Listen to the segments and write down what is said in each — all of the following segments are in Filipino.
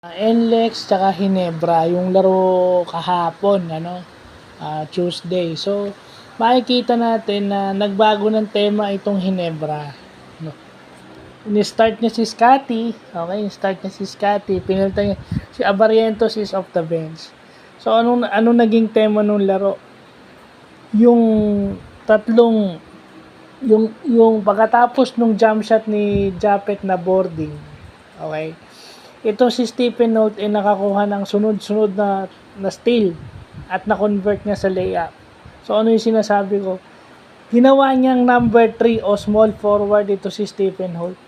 NLEX tsaka Hinebra, yung laro kahapon, Tuesday. So, makikita natin na nagbago ng tema itong Hinebra. No? Ni-start niya si Scotty, okay? Ni-start niya si Scotty, pinalitan niya, si Abarientos is off the bench. So, anong naging tema nung laro? Yung tatlong, yung pagkatapos nung jump shot ni Japet na boarding, okay? Ito si Stephen Note ay nakakuha ng sunod-sunod na steal at na-convert niya sa layup. So ano yung sinasabi ko? Ginawa niyang number 3 o small forward ito si Stephen Holt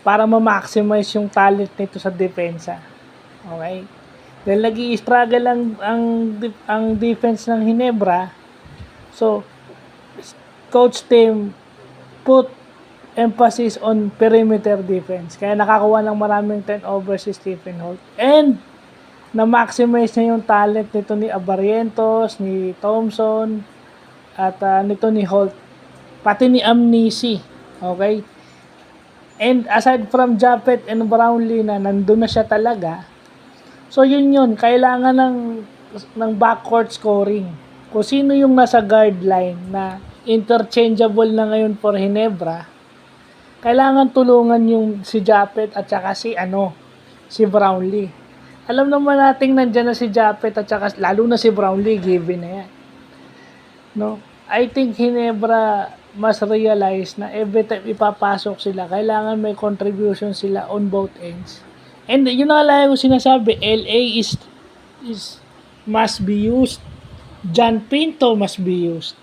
para ma-maximize yung talent nito sa depensa. Okay? Dahil nag-i-struggle ang defense ng Hinebra. So, coach team put emphasis on perimeter defense. Kaya nakakuha ng maraming turnovers si Stephen Holt. And, na-maximize niya yung talent nito ni Abarientos, ni Thompson, at nito ni Holt. Pati ni Amnisi. Okay? And aside from Japet and Brownlee na nandun na siya talaga, so yun. Kailangan ng backcourt scoring. Kung sino yung nasa guard line na interchangeable na ngayon for Hinebra, kailangan tulungan yung si Japet at saka si Brownlee. Alam naman nating nandiyan na si Japet at saka lalo na si Brownlee, given na yan. No? I think Hinebra must realize na every time ipapasok sila, kailangan may contribution sila on both ends. And yun na lang yung sinasabi, LA is must be used. John Pinto must be used.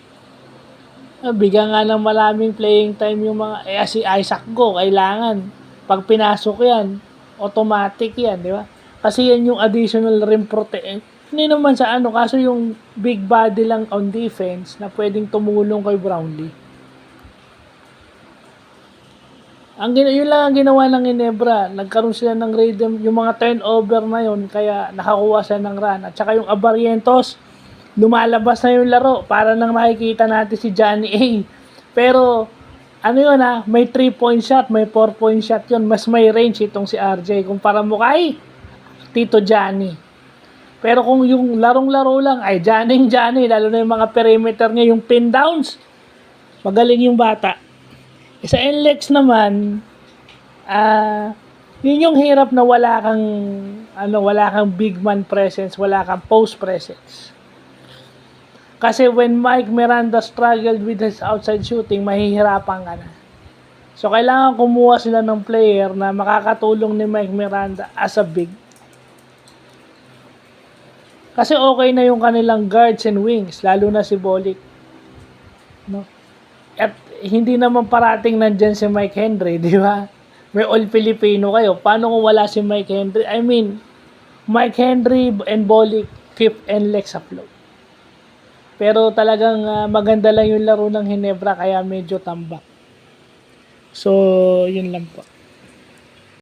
Bigyan nga ng maraming playing time yung mga, si Isaac Go, kailangan. Pag pinasok yan, automatic yan, di ba? Kasi yan yung additional rim protect. Hindi naman sa kaso yung big body lang on defense na pwedeng tumulong kay Brownlee. Yun lang ang ginawa ng Hinebra. Nagkaroon sila ng rhythm, yung mga turnover na yun, kaya nakakuha sila ng run. At saka yung Abarientos, lumalabas na yung laro para nang makikita natin si Johnny A. Pero may 3-point shot, may 4-point shot yun. Mas may range itong si RJ kumpara mo kay Tito Johnny. Pero kung yung larong-laro lang ay Johnny, lalo na yung mga perimeter niya, yung pin downs, magaling yung bata. Sa NLEX naman, yun yung hirap na wala kang big man presence, wala kang post presence. Kasi when Mike Miranda struggled with his outside shooting, mahihirapan ka na. So, kailangan kumuha sila ng player na makakatulong ni Mike Miranda as a big. Kasi okay na yung kanilang guards and wings, lalo na si Bolick. No? At hindi naman parating nandyan si Mike Henry, di ba? May all-Filipino kayo. Paano kung wala si Mike Henry? I mean, Mike Henry and Bolick keep NLEX afloat. Pero talagang maganda lang yung laro ng Hinebra kaya medyo tambak. So, yun lang po.